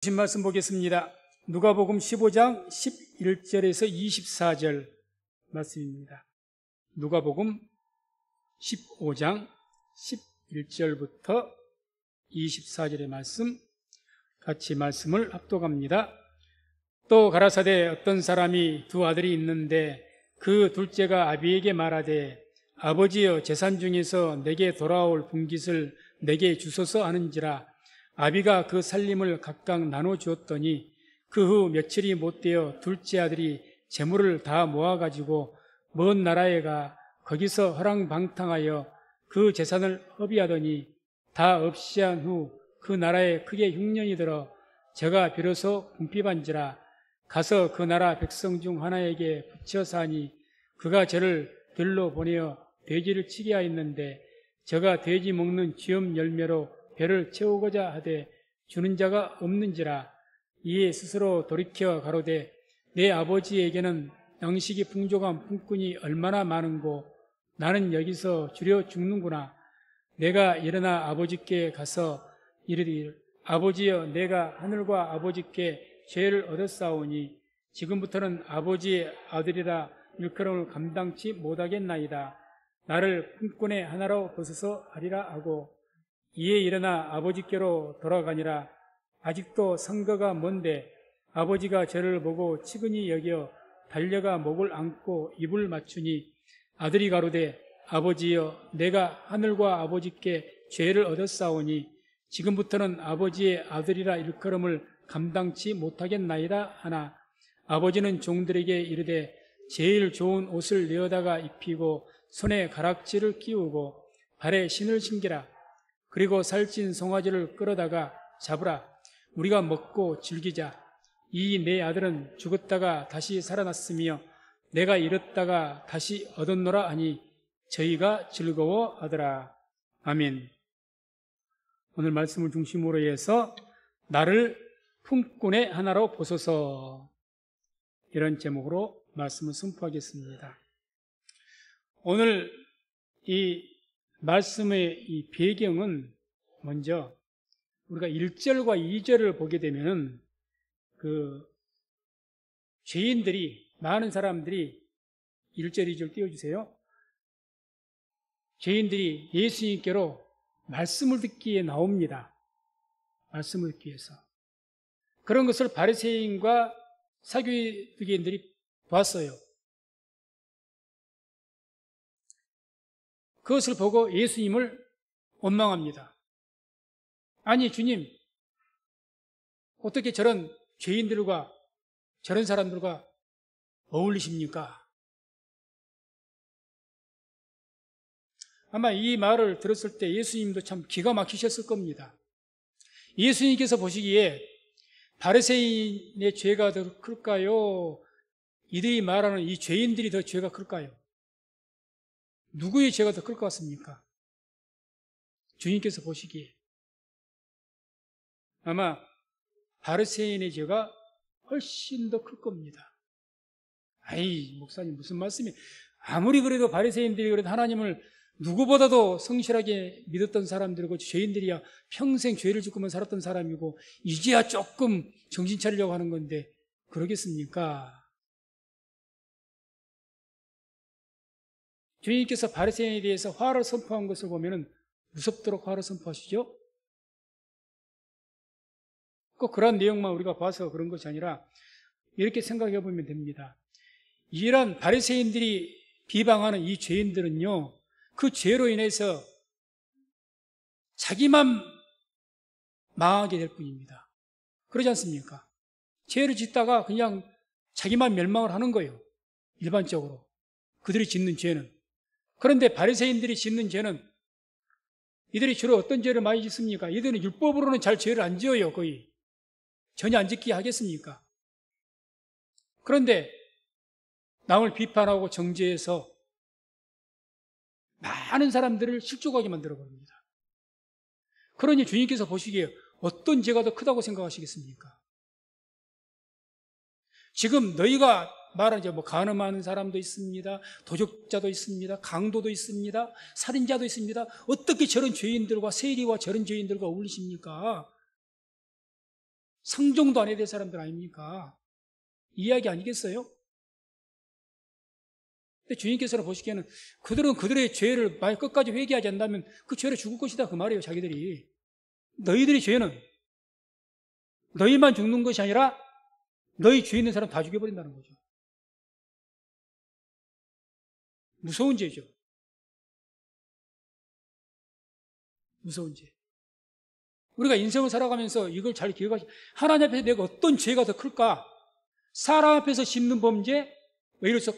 주신 말씀 보겠습니다. 누가복음 15장 11절에서 24절 말씀입니다. 누가복음 15장 11절부터 24절의 말씀 같이 말씀을 합독합니다. 또 가라사대 어떤 사람이 두 아들이 있는데 그 둘째가 아비에게 말하되 아버지여 재산 중에서 내게 돌아올 분깃을 내게 주소서 하는지라. 아비가 그 살림을 각각 나눠 주었더니 그 후 며칠이 못되어 둘째 아들이 재물을 다 모아가지고 먼 나라에 가 거기서 허랑방탕하여 그 재산을 허비하더니 다 없이 한 후 그 나라에 크게 흉년이 들어 저가 비로소 궁핍한지라. 가서 그 나라 백성 중 하나에게 붙여 사니 그가 저를 들로 보내어 돼지를 치게 하였는데 저가 돼지 먹는 쥐엄 열매로 배를 채우고자 하되 주는 자가 없는지라. 이에 스스로 돌이켜 가로되 내 아버지에게는 양식이 풍족한 품꾼이 얼마나 많은고 나는 여기서 주려 죽는구나. 내가 일어나 아버지께 가서 이르되 아버지여 내가 하늘과 아버지께 죄를 얻었사오니 지금부터는 아버지의 아들이라 일컬음을 감당치 못하겠나이다. 나를 품꾼의 하나로 벗어서 하리라 하고 이에 일어나 아버지께로 돌아가니라. 아직도 상거가 먼데 아버지가 저를 보고 치근히 여겨 달려가 목을 안고 입을 맞추니 아들이 가로되 아버지여 내가 하늘과 아버지께 죄를 얻었사오니 지금부터는 아버지의 아들이라 일컬음을 감당치 못하겠나이다 하나 아버지는 종들에게 이르되 제일 좋은 옷을 내어다가 입히고 손에 가락지를 끼우고 발에 신을 신기라. 그리고 살찐 송아지를 끌어다가 잡으라. 우리가 먹고 즐기자. 이 내 아들은 죽었다가 다시 살아났으며 내가 잃었다가 다시 얻었노라 하니 저희가 즐거워하더라. 아멘. 오늘 말씀을 중심으로 해서 나를 품꾼의 하나로 보소서, 이런 제목으로 말씀을 선포하겠습니다. 오늘 이 말씀의 이 배경은 먼저 우리가 1절과 2절을 보게 되면 죄인들이, 많은 사람들이 1절, 2절 띄워주세요. 죄인들이 예수님께로 말씀을 듣기에 나옵니다. 말씀을 듣기 위해서. 그런 것을 바리새인과 사두개인들이 봤어요. 그것을 보고 예수님을 원망합니다. 아니 주님, 어떻게 저런 죄인들과 저런 사람들과 어울리십니까? 아마 이 말을 들었을 때 예수님도 참 기가 막히셨을 겁니다. 예수님께서 보시기에 바리새인의 죄가 더 클까요? 이들이 말하는 이 죄인들이 더 죄가 클까요? 누구의 죄가 더 클 것 같습니까? 주님께서 보시기에 아마 바리새인의 죄가 훨씬 더 클 겁니다. 아이, 목사님 무슨 말씀이, 아무리 그래도 바리새인들이 그래도 하나님을 누구보다도 성실하게 믿었던 사람들이고 죄인들이야 평생 죄를 짓고만 살았던 사람이고 이제야 조금 정신 차리려고 하는 건데 그러겠습니까? 주님께서 바리새인에 대해서 화를 선포한 것을 보면 무섭도록 화를 선포하시죠? 꼭 그런 내용만 우리가 봐서 그런 것이 아니라 이렇게 생각해 보면 됩니다. 이런 바리새인들이 비방하는 이 죄인들은요, 그 죄로 인해서 자기만 망하게 될 뿐입니다. 그러지 않습니까? 죄를 짓다가 그냥 자기만 멸망을 하는 거예요. 일반적으로 그들이 짓는 죄는. 그런데 바리새인들이 짓는 죄는, 이들이 주로 어떤 죄를 많이 짓습니까? 이들은 율법으로는 잘 죄를 안 지어요. 거의 전혀 안 짓게 하겠습니까? 그런데 남을 비판하고 정죄해서 많은 사람들을 실족하게 만들어버립니다. 그러니 주님께서 보시기에 어떤 죄가 더 크다고 생각하시겠습니까? 지금 너희가 말하는 이제 간음하는 사람도 있습니다. 도적자도 있습니다. 강도도 있습니다. 살인자도 있습니다. 어떻게 저런 죄인들과 세리와 저런 죄인들과 어울리십니까? 상종도 안 해야 될 사람들 아닙니까? 이야기 아니겠어요? 근데 주님께서는 보시기에는 그들은 그들의 죄를 만약 끝까지 회개하지 않는다면 그 죄를 죽을 것이다 그 말이에요. 자기들이. 너희들의 죄는 너희만 죽는 것이 아니라 너희 주위에 있는 사람 다 죽여버린다는 거죠. 무서운 죄죠. 무서운 죄. 우리가 인생을 살아가면서 이걸 잘 기억하시. 하나님 앞에서 내가 어떤 죄가 더 클까? 사람 앞에서 씹는 범죄, 예를 들어서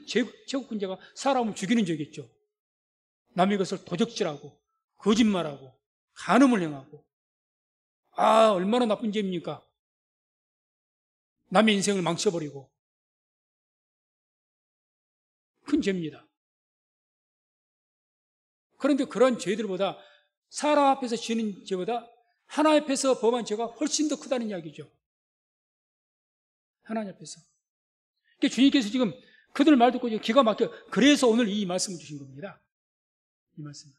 최고 큰 죄가 사람을 죽이는 죄겠죠. 남의 것을 도적질하고 거짓말하고 간음을 행하고, 얼마나 나쁜 죄입니까? 남의 인생을 망쳐버리고 큰 죄입니다. 그런데 그런 죄들보다, 사람 앞에서 지는 죄보다 하나님 앞에서 범한 죄가 훨씬 더 크다는 이야기죠. 하나님 앞에서. 그러니까 주님께서 지금 그들 말 듣고 기가 막혀. 그래서 오늘 이 말씀을 주신 겁니다. 이 말씀을.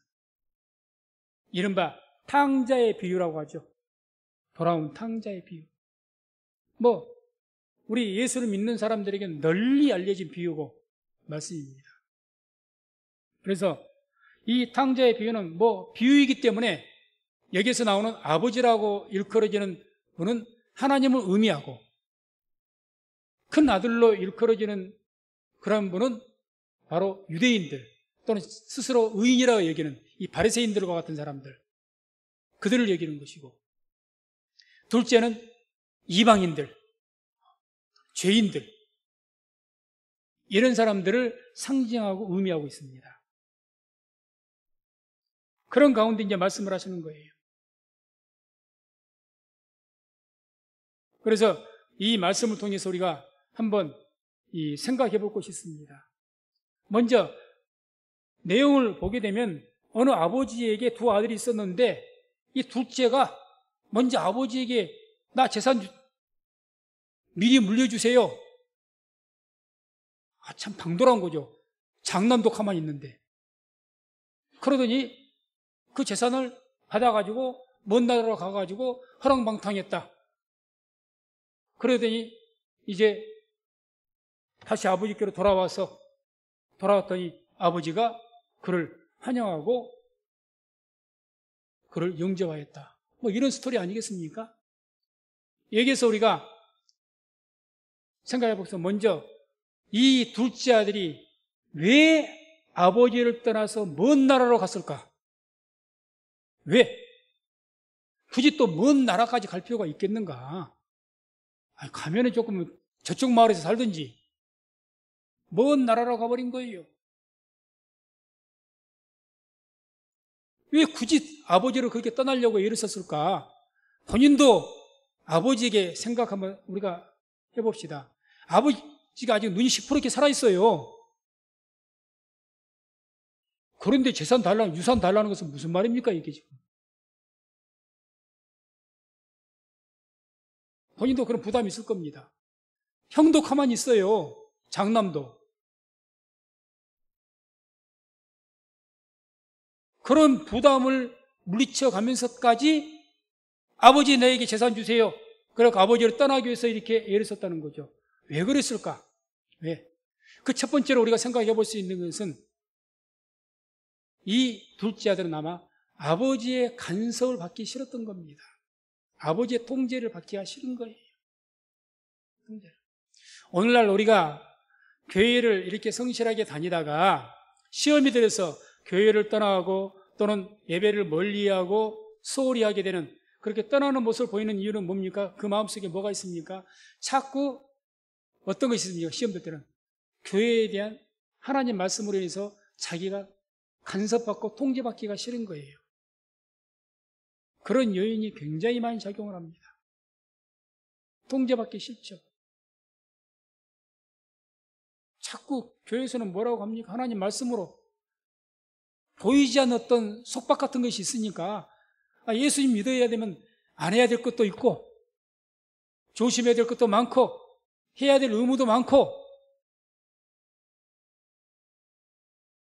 이른바 탕자의 비유라고 하죠. 돌아온 탕자의 비유. 우리 예수를 믿는 사람들에게 널리 알려진 비유고 말씀입니다. 그래서 이 탕자의 비유는 비유이기 때문에 여기에서 나오는 아버지라고 일컬어지는 분은 하나님을 의미하고, 큰 아들로 일컬어지는 그런 분은 바로 유대인들 또는 스스로 의인이라고 여기는 이 바리새인들과 같은 사람들, 그들을 여기는 것이고, 둘째는 이방인들, 죄인들, 이런 사람들을 상징하고 의미하고 있습니다. 그런 가운데 이제 말씀을 하시는 거예요. 그래서 이 말씀을 통해서 우리가 한번 생각해 볼 것이 있습니다. 먼저 내용을 보게 되면 어느 아버지에게 두 아들이 있었는데 이 둘째가 먼저 아버지에게 나 재산 미리 물려주세요. 참 당돌한 거죠. 장남도 가만히 있는데. 그러더니 그 재산을 받아가지고 먼 나라로 가가지고 허랑방탕했다. 그러더니 이제 다시 아버지께로 돌아왔더니 아버지가 그를 환영하고 그를 영접하였다. 이런 스토리 아니겠습니까? 여기에서 우리가 생각해 보겠습니다. 먼저 이 둘째 아들이 왜 아버지를 떠나서 먼 나라로 갔을까? 왜? 굳이 또 먼 나라까지 갈 필요가 있겠는가? 가면은 조금 저쪽 마을에서 살든지 먼 나라로 가버린 거예요. 왜 굳이 아버지를 그렇게 떠나려고 애를 썼을까? 본인도 아버지에게 생각 한번 우리가 해봅시다. 아버지가 아직 눈이 시퍼렇게 살아있어요. 그런데 재산 달라는, 유산 달라는 것은 무슨 말입니까, 이게 지금? 본인도 그런 부담이 있을 겁니다. 형도 가만히 있어요. 장남도. 그런 부담을 물리쳐 가면서까지 아버지 내게 재산 주세요. 그래서 아버지를 떠나기 위해서 이렇게 애를 썼다는 거죠. 왜 그랬을까? 왜? 그 첫 번째로 우리가 생각해 볼 수 있는 것은 이 둘째 아들은 아마 아버지의 간섭을 받기 싫었던 겁니다. 아버지의 통제를 받기가 싫은 거예요. 오늘날 우리가 교회를 이렇게 성실하게 다니다가 시험이 들어서 교회를 떠나고 또는 예배를 멀리하고 소홀히 하게 되는, 그렇게 떠나는 모습을 보이는 이유는 뭡니까? 그 마음속에 뭐가 있습니까? 자꾸 어떤 것이 있습니까? 시험 들 때는 교회에 대한 하나님 말씀으로 인해서 자기가 간섭받고 통제받기가 싫은 거예요. 그런 요인이 굉장히 많이 작용을 합니다. 통제받기 싫죠. 자꾸 교회에서는 뭐라고 합니까? 하나님 말씀으로 보이지 않는 어떤 속박 같은 것이 있으니까 예수님 믿어야 되면 안 해야 될 것도 있고 조심해야 될 것도 많고 해야 될 의무도 많고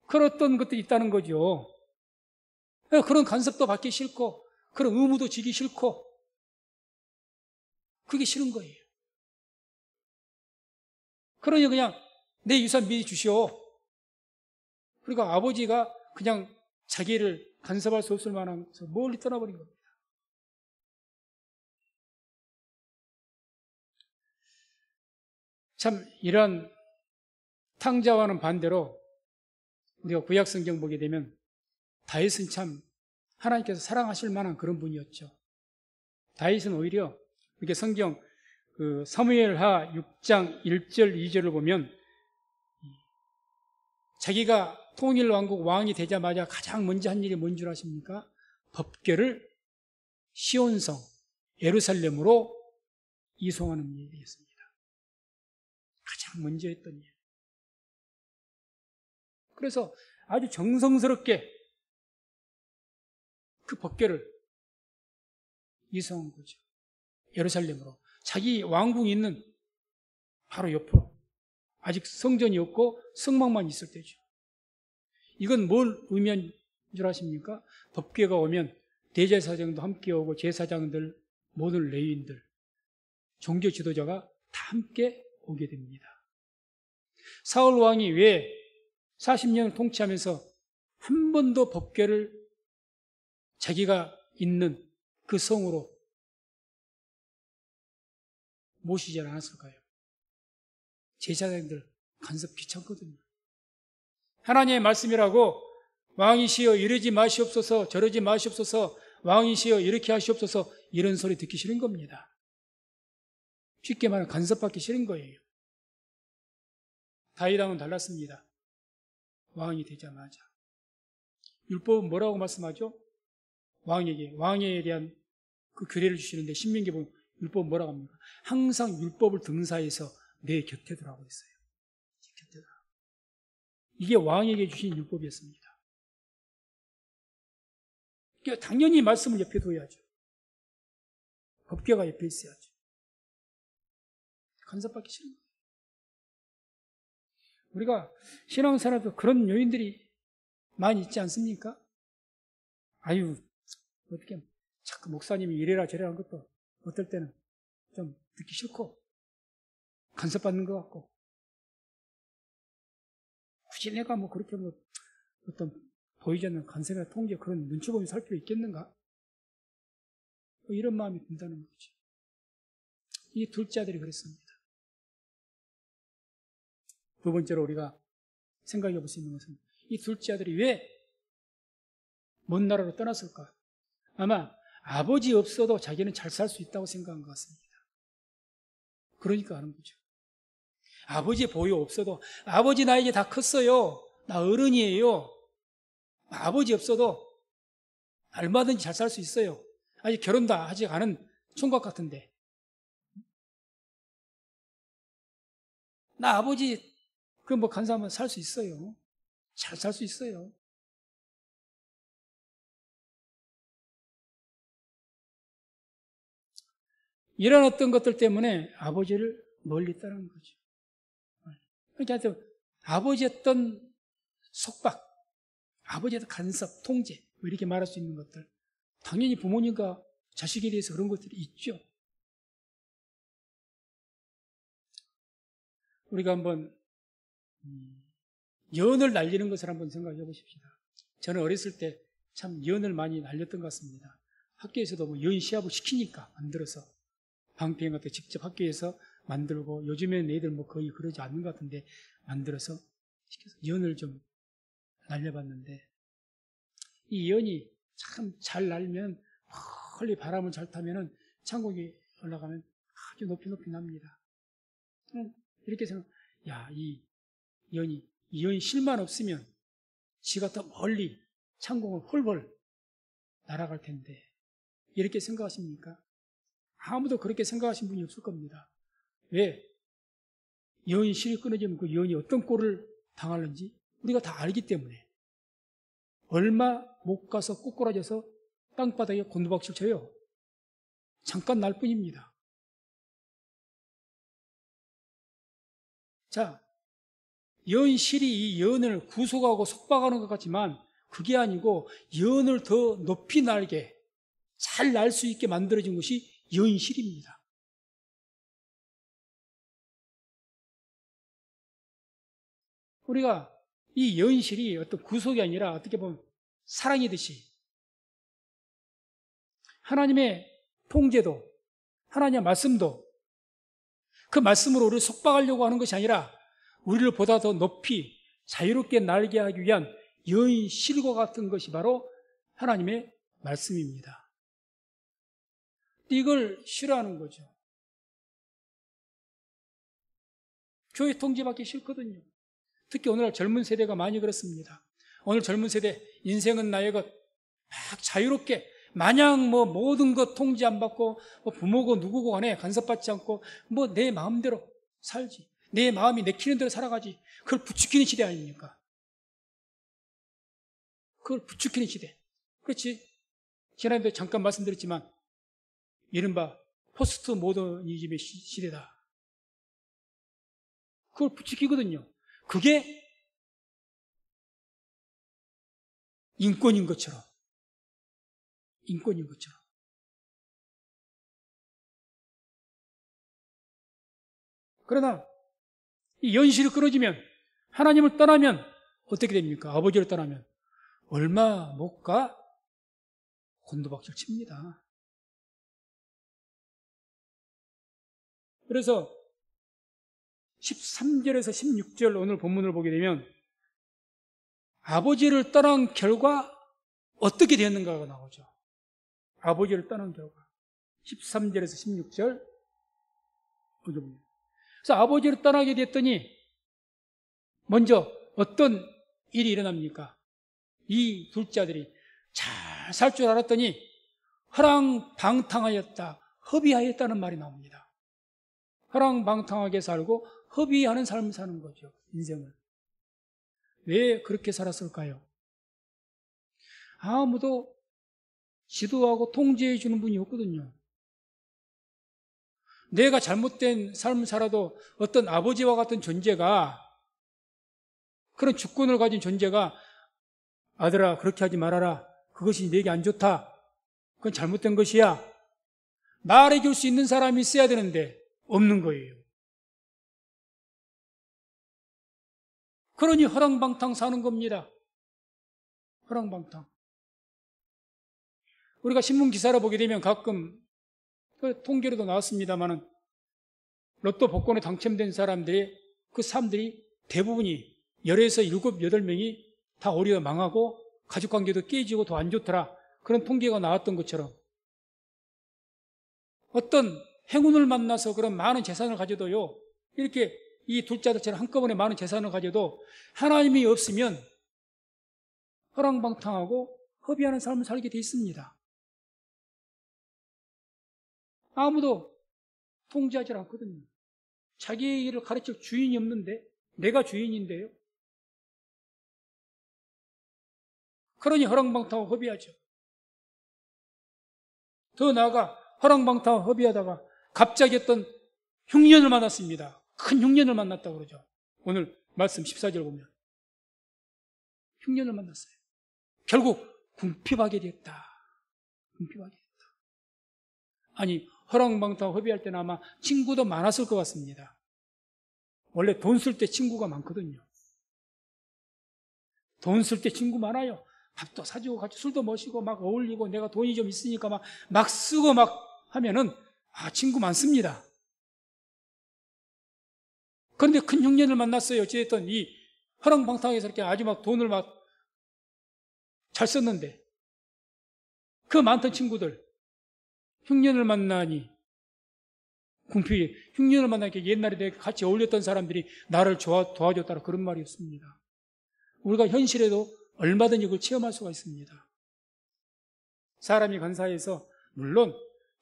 그런 어떤 것들이 있다는 거죠. 그런 간섭도 받기 싫고 그런 의무도 지기 싫고 그게 싫은 거예요. 그러니 그냥 내 유산 미리 주시오. 그러니까 아버지가 그냥 자기를 간섭할 수 없을 만한 멀리 떠나버린 겁니다. 참 이런 탕자와는 반대로 우리가 구약 성경 보게 되면 다윗은 참 하나님께서 사랑하실 만한 그런 분이었죠. 다윗은 오히려 이렇게 성경 사무엘하 6장 1절 2절을 보면 자기가 통일 왕국 왕이 되자마자 가장 먼저 한 일이 뭔 줄 아십니까? 법궤를 시온성 예루살렘으로 이송하는 일이 되겠습니다. 가장 먼저 했던 일. 그래서 아주 정성스럽게 그 법궤를 이송한 거죠. 예루살렘으로. 자기 왕궁이 있는 바로 옆으로. 아직 성전이 없고 성막만 있을 때죠. 이건 뭘 의미한 줄 아십니까? 법궤가 오면 대제사장도 함께 오고 제사장들, 모든 레위인들, 종교 지도자가 다 함께 오게 됩니다. 사울 왕이 왜 40년을 통치하면서 한 번도 법궤를 자기가 있는 그 성으로 모시지 않았을까요? 제사장들 간섭 귀찮거든요. 하나님의 말씀이라고 왕이시여 이러지 마시옵소서, 저러지 마시옵소서, 왕이시여 이렇게 하시옵소서, 이런 소리 듣기 싫은 겁니다. 쉽게 말하면 간섭받기 싫은 거예요. 다윗왕은 달랐습니다. 왕이 되자마자. 율법은 뭐라고 말씀하죠? 왕에 대한 그 규례를 주시는데 신명기 보면 율법은 뭐라고 합니까? 항상 율법을 등사해서 내 곁에 두라고 했어요. 곁에 두라. 이게 왕에게 주신 율법이었습니다. 그러니까 당연히 말씀을 옆에 둬야죠. 법궤가 옆에 있어야죠. 간섭받기 싫은 거예요. 우리가 신앙생활에도 그런 요인들이 많이 있지 않습니까? 아유, 어떻게 자꾸 목사님이 이래라 저래라 하는 것도 어떨 때는 좀 듣기 싫고 간섭받는 것 같고 굳이 내가 그렇게 어떤 보이지 않는 간섭이나 통제 그런 눈치 보면서 살 필요 있겠는가? 이런 마음이 든다는 거죠. 이 둘째 아들이 그랬습니다. 두 번째로 우리가 생각해 볼 수 있는 것은 이 둘째 아들이 왜 먼 나라로 떠났을까? 아마 아버지 없어도 자기는 잘 살 수 있다고 생각한 것 같습니다. 그러니까 하는 거죠. 아버지 보유 없어도 아버지 나 이제 다 컸어요. 나 어른이에요. 아버지 없어도 얼마든지 잘 살 수 있어요. 아직 결혼도 아직 않은 총각 같은데 나 아버지 간사하면 살 수 있어요. 잘 살 수 있어요. 이런 어떤 것들 때문에 아버지를 멀리 떠난 거죠. 그러니까 아버지의 어떤 속박, 아버지의 간섭, 통제 이렇게 말할 수 있는 것들 당연히 부모님과 자식에 대해서 그런 것들이 있죠. 우리가 한번 연을 날리는 것을 한번 생각해 보십시다. 저는 어렸을 때 참 연을 많이 날렸던 것 같습니다. 학교에서도 연 시합을 시키니까 만들어서 방패인 것도 직접 학교에서 만들고 요즘에는 애들 거의 그러지 않는 것 같은데 만들어서 시켜서 연을 좀 날려봤는데 이 연이 참 잘 날면 멀리 바람을 잘 타면은 창고에 올라가면 아주 높이 납니다. 이렇게 생각, 이 연 실만 없으면 지가 더 멀리 창공을 홀홀 날아갈 텐데 이렇게 생각하십니까? 아무도 그렇게 생각하신 분이 없을 겁니다. 왜? 연이 실이 끊어지면 그 연이 어떤 꼴을 당하는지 우리가 다 알기 때문에 얼마 못 가서 꼬꾸라져서 땅바닥에 곤두박질 쳐요. 잠깐 날 뿐입니다. 자, 연실이 이 연을 구속하고 속박하는 것 같지만 그게 아니고 연을 더 높이 날게 잘 날 수 있게 만들어진 것이 연실입니다. 우리가 이 연실이 어떤 구속이 아니라 어떻게 보면 사랑이듯이 하나님의 통제도, 하나님의 말씀도 그 말씀으로 우리를 속박하려고 하는 것이 아니라 우리를 보다 더 높이 자유롭게 날게 하기 위한 연실과 같은 것이 바로 하나님의 말씀입니다. 이걸 싫어하는 거죠. 교회 통제받기 싫거든요. 특히 오늘날 젊은 세대가 많이 그렇습니다. 오늘 젊은 세대 인생은 나의 것 막 자유롭게 마냥 모든 것 통제 안 받고 부모고 누구고 간에 간섭받지 않고 내 마음대로 살지. 내 마음이 내키는 대로 살아가지. 그걸 부추기는 시대 아닙니까? 그걸 부추기는 시대. 그렇지. 지난주에 잠깐 말씀드렸지만 이른바 포스트 모더니즘의 시대다. 그걸 부추기거든요. 그게 인권인 것처럼. 인권인 것처럼. 그러나 이 연실이 끊어지면 하나님을 떠나면 어떻게 됩니까? 아버지를 떠나면 얼마 못 가 곤두박질 칩니다. 그래서 13절에서 16절 오늘 본문을 보게 되면 아버지를 떠난 결과 어떻게 되었는가가 나오죠. 아버지를 떠난 결과 13절에서 16절 보게 봅니다. 그래서 아버지를 떠나게 됐더니 먼저 어떤 일이 일어납니까? 이 둘째 아들이 잘 살 줄 알았더니 허랑방탕하였다, 허비하였다는 말이 나옵니다. 허랑방탕하게 살고 허비하는 삶을 사는 거죠. 인생을. 왜 그렇게 살았을까요? 아무도 지도하고 통제해 주는 분이 없거든요. 내가 잘못된 삶을 살아도 어떤 아버지와 같은 존재가, 그런 주권을 가진 존재가 아들아 그렇게 하지 말아라, 그것이 내게 안 좋다, 그건 잘못된 것이야, 말해줄 수 있는 사람이 있어야 되는데 없는 거예요. 그러니 허랑방탕 사는 겁니다. 허랑방탕. 우리가 신문 기사를 보게 되면 가끔 통계로도 나왔습니다만은 로또 복권에 당첨된 사람들이, 그 사람들이 대부분이 10에서 7, 8명이 다 어리다 망하고 가족관계도 깨지고 더 안 좋더라, 그런 통계가 나왔던 것처럼 어떤 행운을 만나서 그런 많은 재산을 가져도요, 이렇게 이 둘째 아들처럼 한꺼번에 많은 재산을 가져도 하나님이 없으면 허랑방탕하고 허비하는 삶을 살게 돼 있습니다. 아무도 통제하지 않거든요. 자기의 일을 가르칠 주인이 없는데 내가 주인인데요. 그러니 허랑방탕하고 허비하죠. 더 나아가 허랑방탕하고 허비하다가 갑자기 어떤 흉년을 만났습니다. 큰 흉년을 만났다고 그러죠. 오늘 말씀 14절 보면 흉년을 만났어요. 결국 궁핍하게 됐다. 궁핍하게 됐다. 아니, 허랑방탕 허비할 때는 아마 친구도 많았을 것 같습니다. 원래 돈 쓸 때 친구가 많거든요. 돈 쓸 때 친구 많아요. 밥도 사주고 같이 술도 마시고 막 어울리고 내가 돈이 좀 있으니까 막 쓰고 막 하면은 친구 많습니다. 그런데 큰 흉년을 만났어요. 어쨌든 이 허랑방탕해서 이렇게 아주 막 돈을 막 잘 썼는데 그 많던 친구들 흉년을 만나니 궁핍이, 흉년을 만나니까 옛날에 내가 같이 어울렸던 사람들이 나를 도와줬다라 그런 말이 없습니다. 우리가 현실에도 얼마든지 이걸 체험할 수가 있습니다. 사람이 간사해서 물론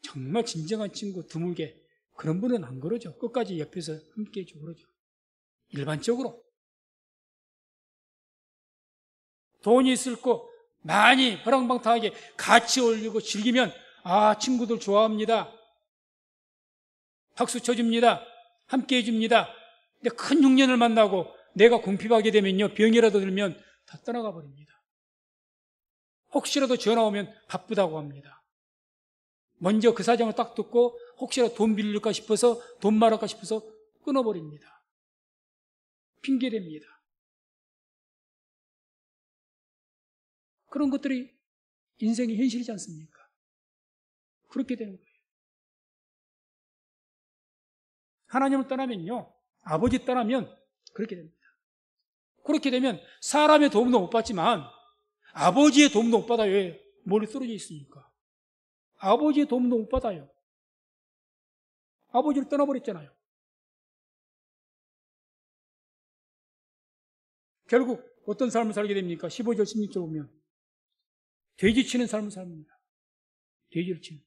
정말 진정한 친구 드물게 그런 분은 안 그러죠. 끝까지 옆에서 함께 해주고 그러죠. 일반적으로 돈이 있을 거 많이 허랑방탕하게 같이 어울리고 즐기면 친구들 좋아합니다. 박수 쳐줍니다. 함께 해줍니다. 근데 큰 흉년을 만나고 내가 궁핍하게 되면요, 병이라도 들면 다 떠나가 버립니다. 혹시라도 전화 오면 바쁘다고 합니다. 먼저 그 사정을 딱 듣고 혹시라도 돈 빌릴까 싶어서, 돈 말할까 싶어서 끊어버립니다. 핑계댑니다. 그런 것들이 인생의 현실이지 않습니까? 그렇게 되는 거예요. 하나님을 떠나면요, 아버지 떠나면 그렇게 됩니다. 그렇게 되면 사람의 도움도 못 받지만 아버지의 도움도 못 받아요. 왜? 멀리 떨어져 있으니까. 아버지의 도움도 못 받아요. 아버지를 떠나버렸잖아요. 결국 어떤 삶을 살게 됩니까? 15절, 16절 보면 돼지 치는 삶을 삽니다. 돼지를 치는.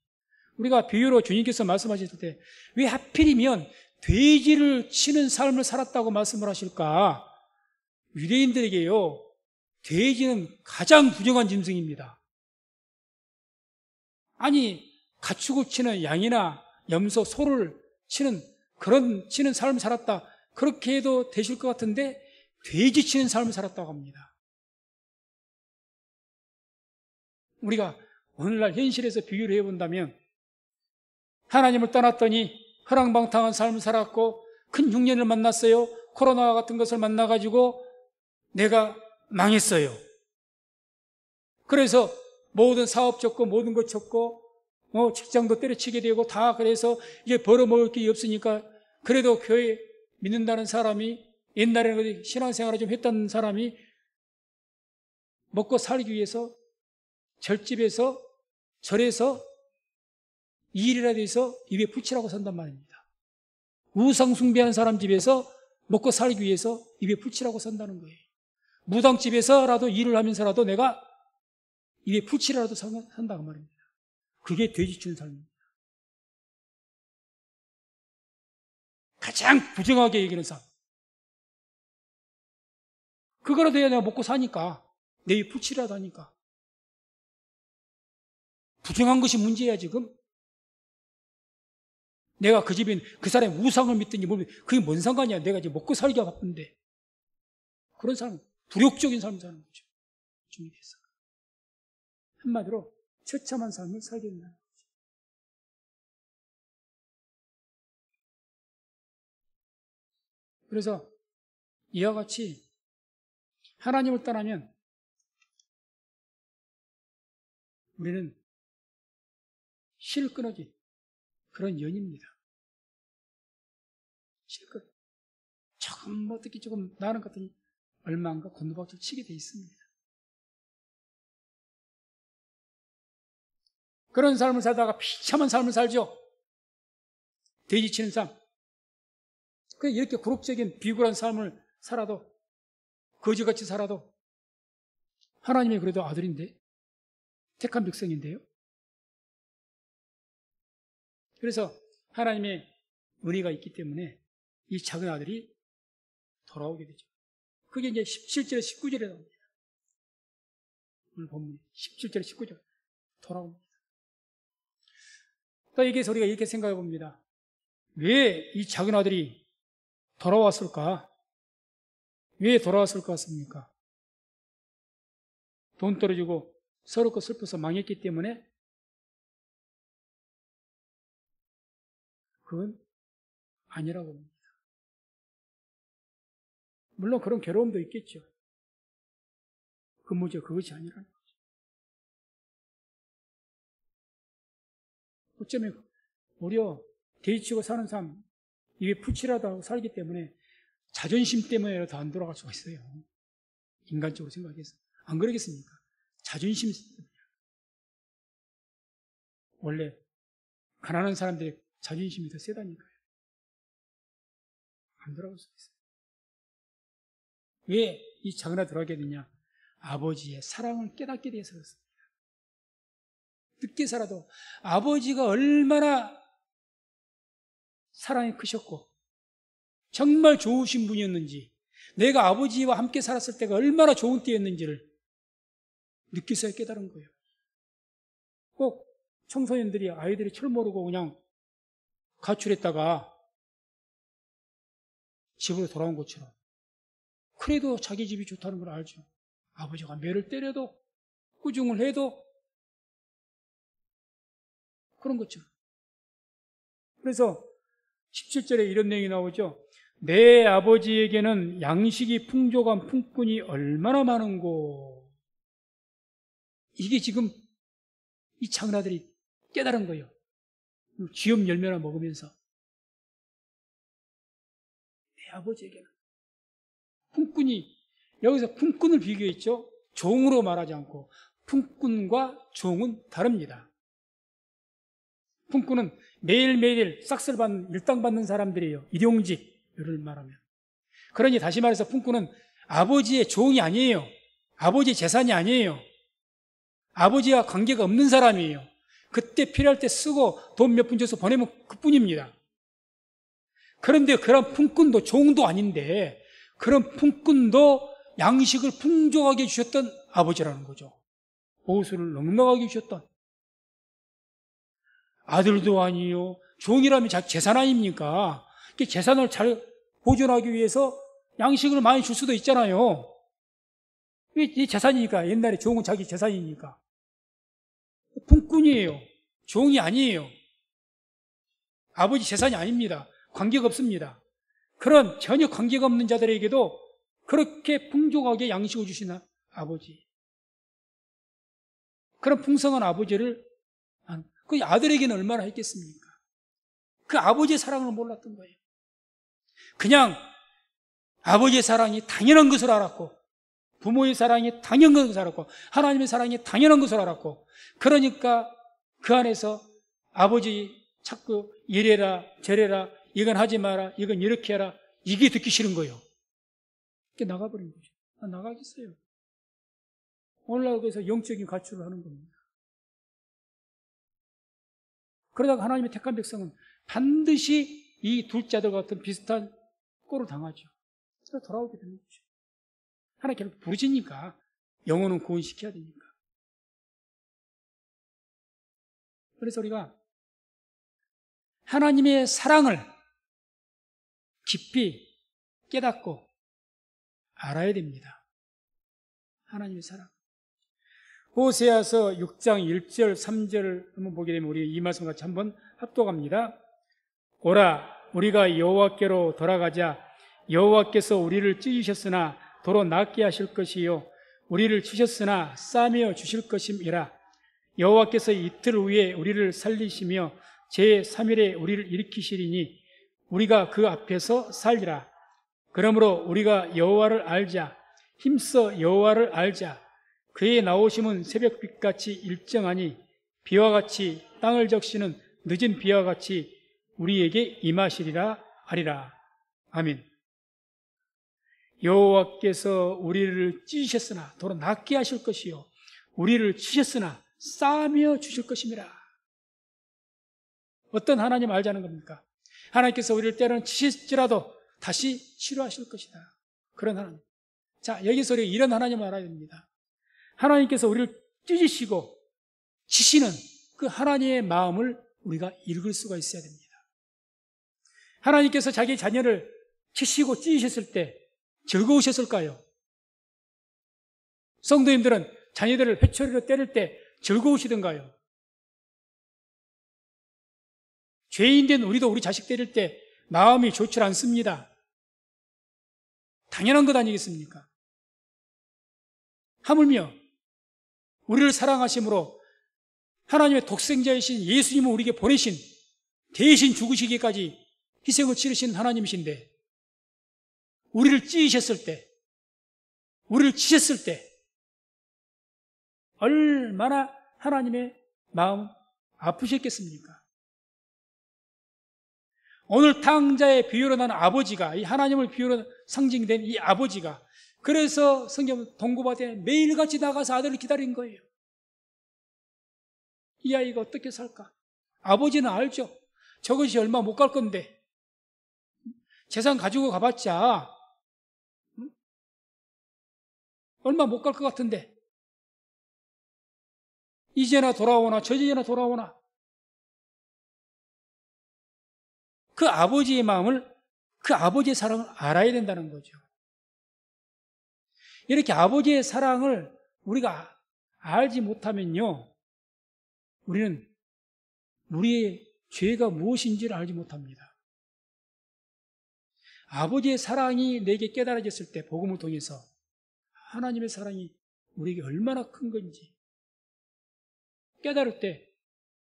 우리가 비유로 주님께서 말씀하셨을 때 왜 하필이면 돼지를 치는 삶을 살았다고 말씀을 하실까? 유대인들에게요, 돼지는 가장 부정한 짐승입니다. 아니, 가축을 치는 양이나 염소, 소를 치는 그런 치는 삶을 살았다. 그렇게 해도 되실 것 같은데 돼지 치는 삶을 살았다고 합니다. 우리가 오늘날 현실에서 비유를 해본다면 하나님을 떠났더니 허랑방탕한 삶을 살았고 큰 흉년을 만났어요. 코로나와 같은 것을 만나가지고 내가 망했어요. 그래서 모든 사업 접고 모든 것 접고 직장도 때려치게 되고 다 그래서 이제 벌어먹을 게 없으니까 그래도 교회 믿는다는 사람이 옛날에는 신앙생활을 좀 했던 사람이 먹고 살기 위해서 절집에서 절에서 일이라도 해서 입에 붙이라고 산단 말입니다. 우상 숭배하는 사람 집에서 먹고 살기 위해서 입에 붙이라고 산다는 거예요. 무당집에서라도 일을 하면서라도 내가 입에 붙이라도 산다고 말입니다. 그게 돼지 치는 삶입니다. 가장 부정하게 여기는 삶. 그거라도 해야 내가 먹고 사니까 내 입에 붙이라도 하니까. 부정한 것이 문제야 지금. 내가 그 집에 그 사람의 우상을 믿든지 뭘 믿든지 그게 뭔 상관이야. 내가 이제 먹고 살기가 바쁜데. 그런 삶, 불욕적인 삶을 사는 거죠. 주님께서. 한마디로 처참한 삶을 살게 된다는 거죠. 그래서 이와 같이 하나님을 떠나면 우리는 실 끊어진 그런 연입니다. 실컷 조금 어떻게 조금 나는 것 같더니 얼마인가 곤두박질 치게 돼 있습니다. 그런 삶을 살다가 비참한 삶을 살죠. 돼지 치는 삶. 이렇게 굴욕적인 비굴한 삶을 살아도 거지같이 살아도 하나님의 그래도 아들인데 택한 백성인데요. 그래서 하나님의 은혜가 있기 때문에 이 작은 아들이 돌아오게 되죠. 그게 이제 17절에 19절에 나옵니다. 오늘 본문 17절에 19절 돌아옵니다. 또 여기에서 우리가 이렇게 생각해 봅니다. 왜 이 작은 아들이 돌아왔을까? 왜 돌아왔을 것 같습니까? 돈 떨어지고 서럽고 슬퍼서 망했기 때문에? 그건 아니라고 봅니다. 물론 그런 괴로움도 있겠죠. 그 문제 그것이 아니라는 거죠. 어쩌면 오히려 대치고 사는 삶 입에 푸치라도 하고 살기 때문에 자존심 때문에라도 안 돌아갈 수가 있어요. 인간적으로 생각해서. 안 그러겠습니까? 자존심 때문에. 원래 가난한 사람들의 자존심이 더 세다니까요. 안 돌아갈 수가 있어요. 왜 이 작은 아들 들어가게 되냐? 아버지의 사랑을 깨닫게 돼서 그렇습니다. 늦게 살아도 아버지가 얼마나 사랑이 크셨고 정말 좋으신 분이었는지, 내가 아버지와 함께 살았을 때가 얼마나 좋은 때였는지를 늦게서야 깨달은 거예요. 꼭 청소년들이, 아이들이 철 모르고 그냥 가출했다가 집으로 돌아온 것처럼, 그래도 자기 집이 좋다는 걸 알죠. 아버지가 매를 때려도 꾸중을 해도 그런 것처럼. 그래서 17절에 이런 내용이 나오죠. 내 아버지에게는 양식이 풍족한 품꾼이 얼마나 많은고. 이게 지금 이 작은 아들이 깨달은 거예요. 쥐염 열매나 먹으면서 내 아버지에게는 품꾼이, 여기서 품꾼을 비교했죠. 종으로 말하지 않고 품꾼과 종은 다릅니다. 품꾼은 매일매일 싹쓸 받는, 일당 받는 사람들이에요. 일용직을 말하면. 그러니 다시 말해서 품꾼은 아버지의 종이 아니에요. 아버지의 재산이 아니에요. 아버지와 관계가 없는 사람이에요. 그때 필요할 때 쓰고 돈 몇 푼 줘서 보내면 그뿐입니다. 그런데 그런 품꾼도 종도 아닌데 그런 품꾼도 양식을 풍족하게 주셨던 아버지라는 거죠. 보수를 넉넉하게 주셨던 아들도 아니요. 종이라면 자기 재산 아닙니까? 재산을 잘 보존하기 위해서 양식을 많이 줄 수도 있잖아요. 이 재산이니까. 옛날에 종은 자기 재산이니까. 품꾼이에요. 종이 아니에요. 아버지 재산이 아닙니다. 관계가 없습니다. 그런 전혀 관계가 없는 자들에게도 그렇게 풍족하게 양식을 주시는 아버지. 그런 풍성한 아버지를 그 아들에게는 얼마나 했겠습니까? 그 아버지의 사랑을 몰랐던 거예요. 그냥 아버지의 사랑이 당연한 것을 알았고, 부모의 사랑이 당연한 것을 알았고, 하나님의 사랑이 당연한 것을 알았고, 그러니까 그 안에서 아버지 자꾸 이래라 저래라, 이건 하지 마라, 이건 이렇게 해라, 이게 듣기 싫은 거예요. 이렇게 나가버린 거죠. 나가겠어요. 오늘날 그래서 영적인 가출을 하는 겁니다. 그러다가 하나님의 택한 백성은 반드시 이 둘째 아들과 같은 비슷한 꼴을 당하죠. 그래서 돌아오게 되는 거죠. 하나님 결국 부르시니까 영혼은 구원시켜야 되니까. 그래서 우리가 하나님의 사랑을 깊이 깨닫고 알아야 됩니다. 하나님의 사랑. 호세아서 6장 1절 3절을 한번 보게 되면 우리 이 말씀 같이 한번 합독합니다. 오라 우리가 여호와께로 돌아가자. 여호와께서 우리를 찢으셨으나 도로 낫게 하실 것이요 우리를 치셨으나 싸매어 주실 것임이라. 여호와께서 이틀 후에 우리를 살리시며 제3일에 우리를 일으키시리니 우리가 그 앞에서 살리라. 그러므로 우리가 여호와를 알자. 힘써 여호와를 알자. 그의 나오심은 새벽빛같이 일정하니 비와 같이 땅을 적시는 늦은 비와 같이 우리에게 임하시리라 하리라. 아멘. 여호와께서 우리를 찢으셨으나 도로 낫게 하실 것이요 우리를 치셨으나 싸매어 주실 것입니다. 어떤 하나님 알자는 겁니까? 하나님께서 우리를 때로는 치실지라도 다시 치료하실 것이다. 그런 하나님. 자, 여기서 우리가 이런 하나님을 알아야 됩니다. 하나님께서 우리를 찢으시고 치시는 그 하나님의 마음을 우리가 읽을 수가 있어야 됩니다. 하나님께서 자기 자녀를 치시고 찢으셨을 때 즐거우셨을까요? 성도님들은 자녀들을 회초리로 때릴 때 즐거우시던가요? 죄인된 우리도 우리 자식 때릴 때 마음이 좋지 않습니다. 당연한 것 아니겠습니까? 하물며 우리를 사랑하심으로 하나님의 독생자이신 예수님을 우리에게 보내신 대신 죽으시기까지 희생을 치르신 하나님이신데 우리를 찢으셨을 때, 우리를 치셨을 때 얼마나 하나님의 마음 아프셨겠습니까? 오늘 탕자의 비유로 나는 아버지가, 이 하나님을 비유로 상징된 이 아버지가, 그래서 성경 동고밭에 매일같이 나가서 아들을 기다린 거예요. 이 아이가 어떻게 살까? 아버지는 알죠. 저것이 얼마 못 갈 건데 재산 가지고 가봤자 얼마 못 갈 것 같은데 이제나 돌아오나 저제나 돌아오나. 그 아버지의 마음을, 그 아버지의 사랑을 알아야 된다는 거죠. 이렇게 아버지의 사랑을 우리가 알지 못하면요, 우리는 우리의 죄가 무엇인지를 알지 못합니다. 아버지의 사랑이 내게 깨달아졌을 때 복음을 통해서 하나님의 사랑이 우리에게 얼마나 큰 건지, 깨달을 때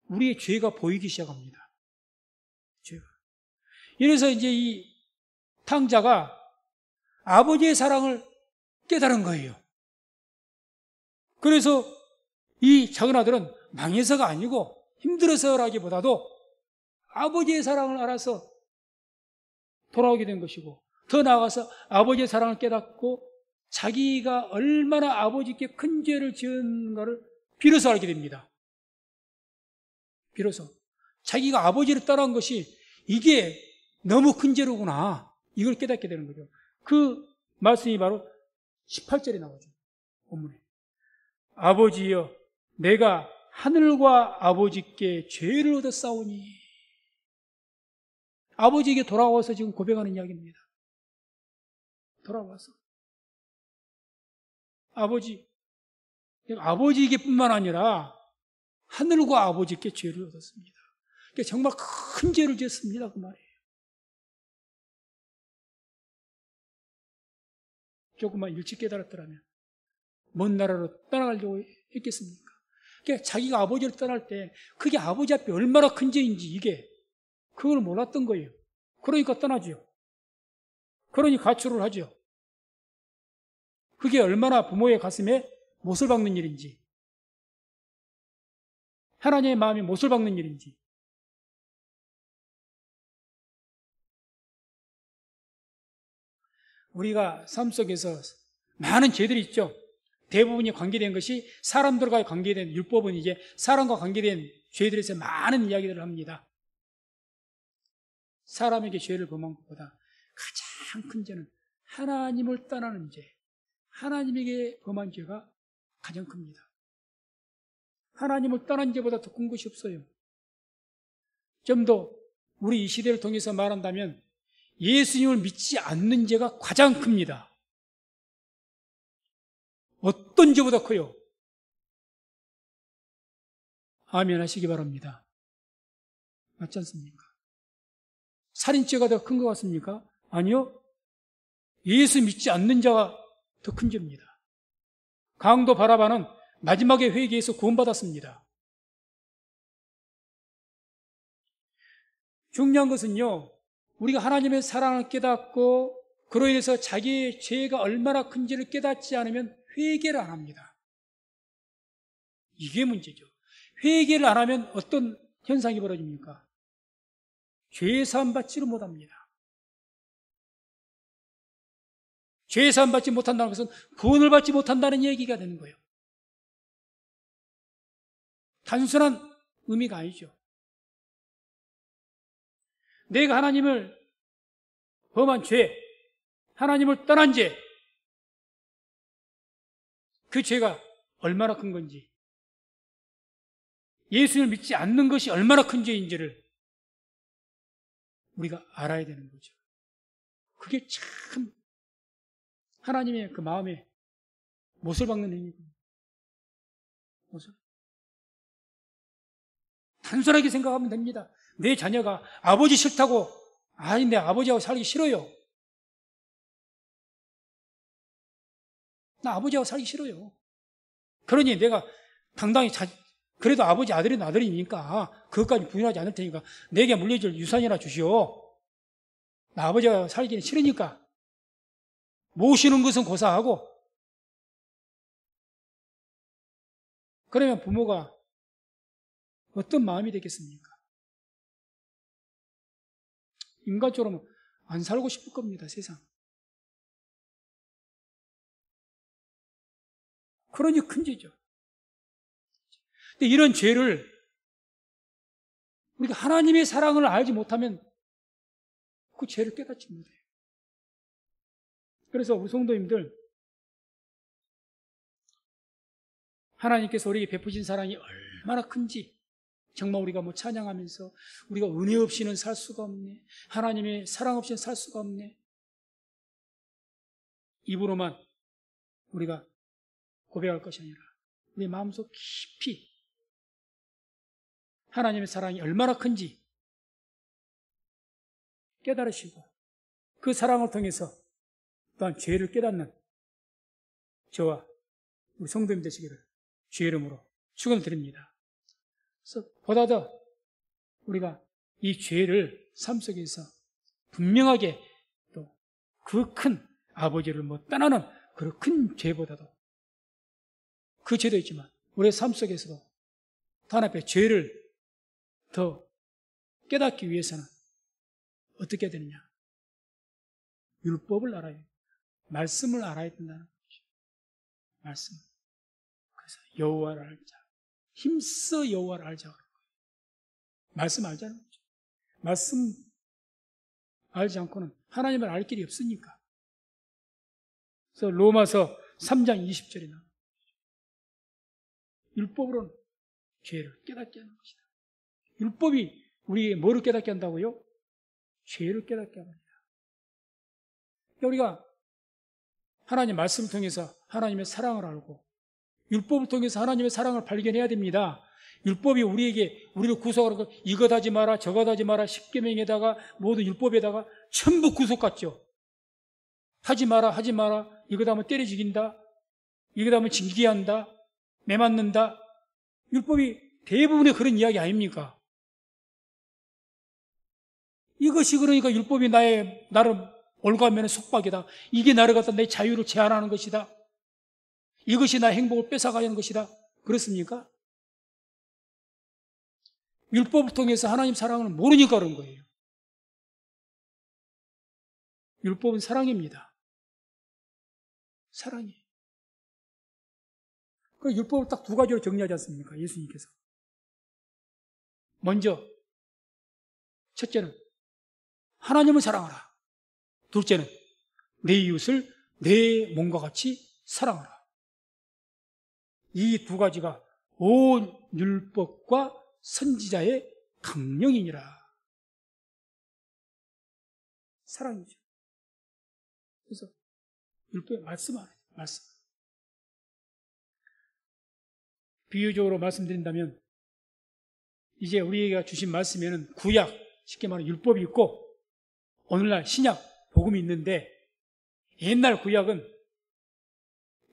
우리의 죄가 보이기 시작합니다. 죄가. 이래서 이제 이 탕자가 아버지의 사랑을 깨달은 거예요. 그래서 이 작은 아들은 망해서가 아니고 힘들어서라기보다도 아버지의 사랑을 알아서 돌아오게 된 것이고, 더 나아가서 아버지의 사랑을 깨닫고 자기가 얼마나 아버지께 큰 죄를 지은가를 비로소 알게 됩니다. 비로소 자기가 아버지를 떠난 것이 이게 너무 큰 죄로구나, 이걸 깨닫게 되는 거죠. 그 말씀이 바로 18절에 나오죠. 본문에. 아버지여, 내가 하늘과 아버지께 죄를 얻었사오니. 아버지에게 돌아와서 지금 고백하는 이야기입니다. 돌아와서. 아버지에게 뿐만 아니라 하늘과 아버지께 죄를 얻었습니다. 그러니까 정말 큰 죄를 지었습니다. 그 말이에요. 조금만 일찍 깨달았더라면 먼 나라로 떠나가려고 했겠습니까? 그러니까 자기가 아버지를 떠날 때 그게 아버지 앞에 얼마나 큰 죄인지 이게 그걸 몰랐던 거예요. 그러니까 떠나죠. 그러니 가출을 하죠. 그게 얼마나 부모의 가슴에 못을 박는 일인지, 하나님의 마음에 못을 박는 일인지. 우리가 삶 속에서 많은 죄들이 있죠. 대부분이 관계된 것이 사람들과 관계된, 율법은 이제 사람과 관계된 죄들에서 많은 이야기들을 합니다. 사람에게 죄를 범한 것보다 가장 큰 죄는 하나님을 떠나는 죄, 하나님에게 범한 죄가 가장 큽니다. 하나님을 떠난 죄보다 더 큰 것이 없어요. 좀 더 우리 이 시대를 통해서 말한다면 예수님을 믿지 않는 죄가 가장 큽니다. 어떤 죄보다 커요. 아멘 하시기 바랍니다. 맞지 않습니까? 살인죄가 더 큰 것 같습니까? 아니요. 예수 믿지 않는 자가 더 큰 죄입니다. 강도 바라바는 마지막에 회개해서 구원받았습니다. 중요한 것은요, 우리가 하나님의 사랑을 깨닫고 그로 인해서 자기의 죄가 얼마나 큰지를 깨닫지 않으면 회개를 안 합니다. 이게 문제죠. 회개를 안 하면 어떤 현상이 벌어집니까? 죄 사함 받지를 못합니다. 죄 사함 받지 못한다는 것은 구원을 받지 못한다는 얘기가 되는 거예요. 단순한 의미가 아니죠. 내가 하나님을 범한 죄, 하나님을 떠난 죄, 그 죄가 얼마나 큰 건지, 예수를 믿지 않는 것이 얼마나 큰 죄인지를 우리가 알아야 되는 거죠. 그게 참 하나님의 그 마음에 못을 박는 행위입니다. 못을. 단순하게 생각하면 됩니다. 내 자녀가 아버지 싫다고, 아니 내 아버지하고 살기 싫어요. 나 아버지하고 살기 싫어요. 그러니 내가 당당히 그래도 아버지 아들은 아들이니까 그것까지 부인하지 않을 테니까 내게 물려줄 유산이나 주시오. 나 아버지하고 살기는 싫으니까. 모시는 것은 고사하고. 그러면 부모가 어떤 마음이 되겠습니까? 인간적으로는 안 살고 싶을 겁니다, 세상. 그러니 큰 죄죠. 근데 이런 죄를 우리가 하나님의 사랑을 알지 못하면 그 죄를 깨닫지 못해요. 그래서 우리 성도님들, 하나님께서 우리에게 베푸신 사랑이 얼마나 큰지 정말 우리가 찬양하면서 우리가 은혜 없이는 살 수가 없네, 하나님의 사랑 없이는 살 수가 없네, 입으로만 우리가 고백할 것이 아니라 우리 마음속 깊이 하나님의 사랑이 얼마나 큰지 깨달으시고 그 사랑을 통해서 또한 죄를 깨닫는 저와 우리 성도님 되시기를 주의 이름으로 축원드립니다. 그래서 보다 더 우리가 이 죄를 삶 속에서 분명하게 또 그 큰 아버지를 뭐 떠나는 그런 큰 죄보다도 그 죄도 있지만 우리의 삶 속에서도 하나 앞에 죄를 더 깨닫기 위해서는 어떻게 해야 되느냐? 율법을 알아야 돼요. 말씀을 알아야 된다는 거죠. 말씀. 그래서 여호와를 알자. 힘써 여호와를 알자. 말씀 알자는 거죠. 말씀 알지 않고는 하나님을 알 길이 없으니까. 그래서 로마서 3장 20절에 나옵니다. 율법으로는 죄를 깨닫게 하는 것이다. 율법이 우리에게 뭐를 깨닫게 한다고요? 죄를 깨닫게 합니다. 우리가 하나님 말씀을 통해서 하나님의 사랑을 알고 율법을 통해서 하나님의 사랑을 발견해야 됩니다. 율법이 우리를 구속하고 이것 하지 마라 저것 하지 마라 십계명에다가 모든 율법에다가 전부 구속같죠. 하지 마라 이것 하면 때려 죽인다, 이것 하면 징계해야 한다, 매 맞는다. 율법이 대부분의 그런 이야기 아닙니까? 이것이 그러니까 율법이 나를 올가면 속박이다. 이게 나를 갖다 내 자유를 제한하는 것이다. 이것이 나의 행복을 뺏어가려는 것이다. 그렇습니까? 율법을 통해서 하나님 사랑을 모르니까 그런 거예요. 율법은 사랑입니다. 사랑이에요. 그 율법을 딱 두 가지로 정리하지 않습니까? 예수님께서. 먼저, 첫째는 하나님을 사랑하라. 둘째는 내 이웃을 내 몸과 같이 사랑하라. 이 두 가지가 온 율법과 선지자의 강령이니라. 사랑이죠. 그래서 율법의 말씀하라. 말씀. 비유적으로 말씀드린다면 이제 우리에게 주신 말씀에는 구약, 쉽게 말하면 율법이 있고 오늘날 신약, 복음이 있는데 옛날 구약은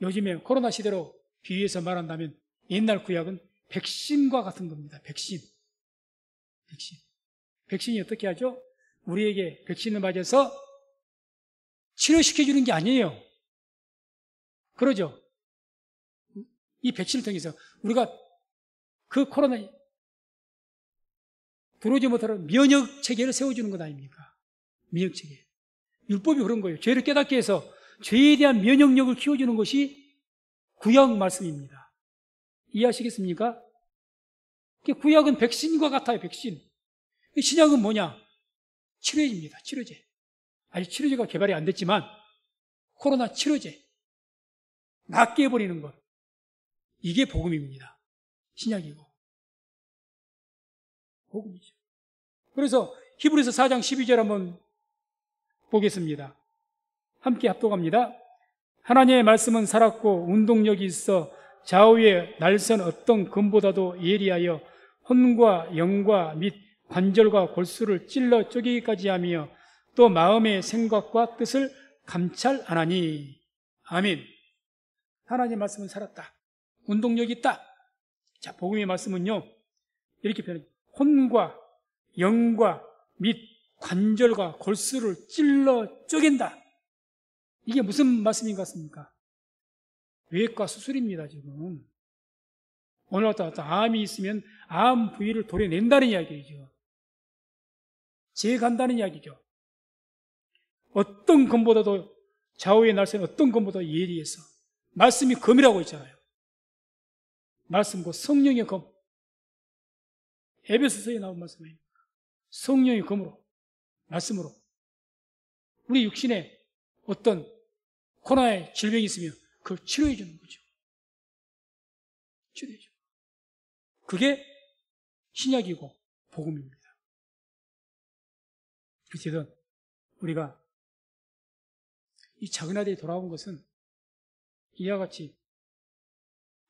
요즘에 코로나 시대로 비유해서 말한다면 옛날 구약은 백신과 같은 겁니다. 백신. 백신이 어떻게 하죠? 우리에게 백신을 맞아서 치료시켜주는 게 아니에요. 그러죠? 이 백신을 통해서 우리가 그 코로나 들어오지 못하는 면역 체계를 세워주는 것 아닙니까? 면역 체계. 율법이 그런 거예요. 죄를 깨닫게 해서 죄에 대한 면역력을 키워주는 것이 구약 말씀입니다. 이해하시겠습니까? 구약은 백신과 같아요. 백신. 신약은 뭐냐? 치료제입니다. 치료제. 아직 치료제가 개발이 안 됐지만 코로나 치료제. 낫게 해버리는 것. 이게 복음입니다. 신약이고. 복음이죠. 그래서 히브리서 4장 12절 한번 보겠습니다. 함께 합독합니다. 하나님의 말씀은 살았고 운동력이 있어 좌우의 날선 어떤 금보다도 예리하여 혼과 영과 및 관절과 골수를 찔러 쪼개기까지 하며 또 마음의 생각과 뜻을 감찰하나니. 아멘. 하나님의 말씀은 살았다. 운동력이 있다. 자, 복음의 말씀은요, 이렇게 표현해요. 혼과 영과 및 관절과 골수를 찔러 쪼갠다. 이게 무슨 말씀인 것 같습니까? 외과 수술입니다, 지금. 오늘 어떤 암이 있으면 암 부위를 도려낸다는 이야기죠. 재간다는 이야기죠. 어떤 검보다도 좌우의 날선 어떤 검보다 예리해서 말씀이 검이라고 있잖아요. 말씀 곧 성령의 검. 에베소서에 나온 말씀이에요. 성령의 검으로, 말씀으로 우리 육신에 어떤 코로나의 질병이 있으면 그걸 치료해 주는 거죠. 치료해 줘. 그게 신약이고 복음입니다. 그렇든 우리가 이 작은 아들이 돌아온 것은 이와 같이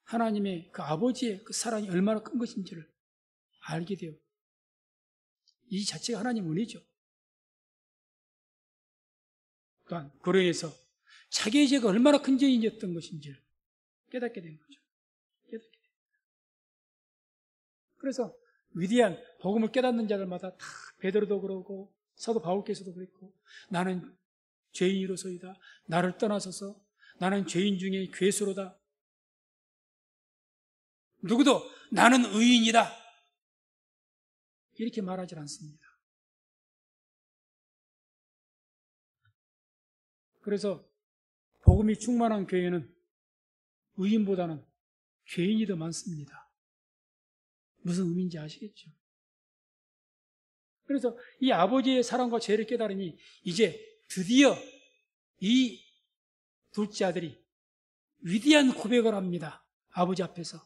하나님의 그 아버지의 그 사랑이 얼마나 큰 것인지를 알게 돼요. 이 자체가 하나님 은혜죠. 그러니까 그로 인해서 자기의 죄가 얼마나 큰 죄인이었던 것인지를 깨닫게 된 거죠. 깨닫게 된 거죠. 그래서 위대한 복음을 깨닫는 자들마다 다 베드로도 그러고 사도 바울께서도 그랬고 나는 죄인이로소이다. 나를 떠나서서 나는 죄인 중에 괴수로다. 누구도 나는 의인이다. 이렇게 말하지 않습니다. 그래서 복음이 충만한 교회는 의인보다는 죄인이 더 많습니다. 무슨 의미인지 아시겠죠? 그래서 이 아버지의 사랑과 죄를 깨달으니 이제 드디어 이 둘째 아들이 위대한 고백을 합니다. 아버지 앞에서.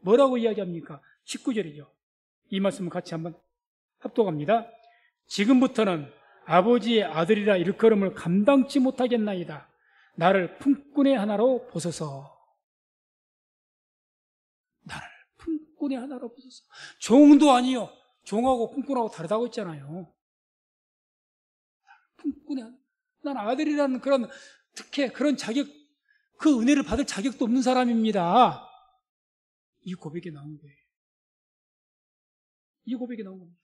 뭐라고 이야기합니까? 19절이죠. 이 말씀을 같이 한번 합독합니다. 지금부터는 아버지의 아들이라 일컬음을 감당치 못하겠나이다. 나를 품꾼의 하나로 보소서. 나를 품꾼의 하나로 보소서. 종도 아니요. 종하고 품꾼하고 다르다고 했잖아요. 품꾼의 하나. 난 아들이라는 그런 특혜, 그런 자격, 그 은혜를 받을 자격도 없는 사람입니다. 이 고백이 나온 거예요. 이 고백이 나온 겁니다.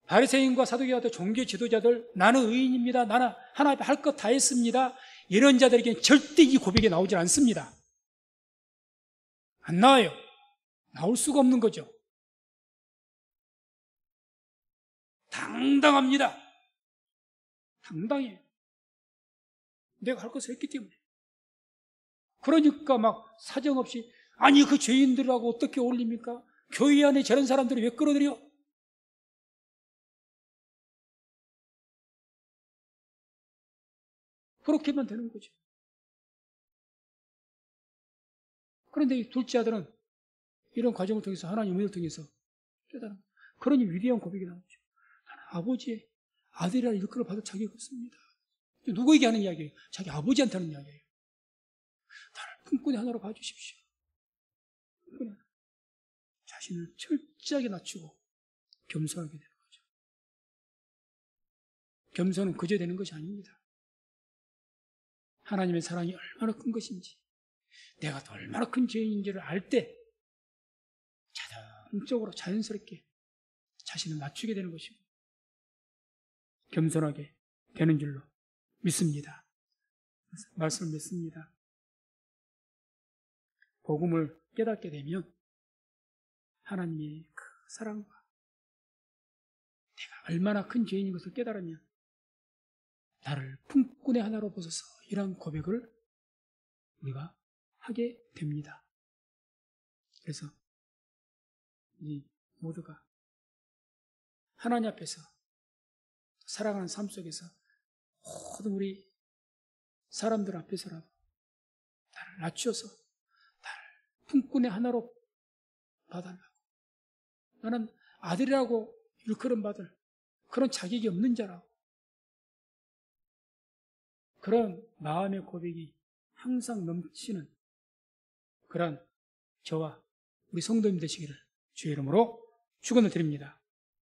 바리새인과 사두개와 종교 지도자들, 나는 의인입니다. 나는 하나님 할 것 다 했습니다. 이런 자들에게는 절대 이 고백이 나오지 않습니다. 안 나와요. 나올 수가 없는 거죠. 당당합니다. 당당해요. 내가 할 것을 했기 때문에. 그러니까 막 사정없이 아니 그 죄인들하고 어떻게 어울립니까? 교회 안에 저런 사람들이 왜 끌어들여? 그렇게만 되는 거죠. 그런데 이 둘째 아들은 이런 과정을 통해서 하나님 은혜를 통해서 깨달은 그러니 위대한 고백이 나오죠. 나는 아버지의 아들이라 일컬어 받을 자격이 없습니다. 누구에게 하는 이야기예요? 자기 아버지한테 하는 이야기예요. 나를 품꾼의 하나로 봐주십시오. 자신을 철저하게 낮추고 겸손하게 되는 거죠. 겸손은 그저 되는 것이 아닙니다. 하나님의 사랑이 얼마나 큰 것인지, 내가 또 얼마나 큰 죄인인지를 알 때 자동적으로 자연스럽게 자신을 낮추게 되는 것이고 겸손하게 되는 줄로 믿습니다. 말씀을 믿습니다. 복음을 깨닫게 되면 하나님의 그 사랑과 내가 얼마나 큰 죄인인 것을 깨달으면 나를 품꾼의 하나로 보소서 이런 고백을 우리가 하게 됩니다. 그래서 이 모두가 하나님 앞에서 살아가는 삶 속에서 모든 우리 사람들 앞에서라도 나를 낮춰서 나를 품꾼의 하나로 봐달라고. 나는 아들이라고 일컬음 받을 그런 자격이 없는 자라고. 그런 마음의 고백이 항상 넘치는 그런 저와 우리 성도님 되시기를 주의 이름으로 축원을 드립니다.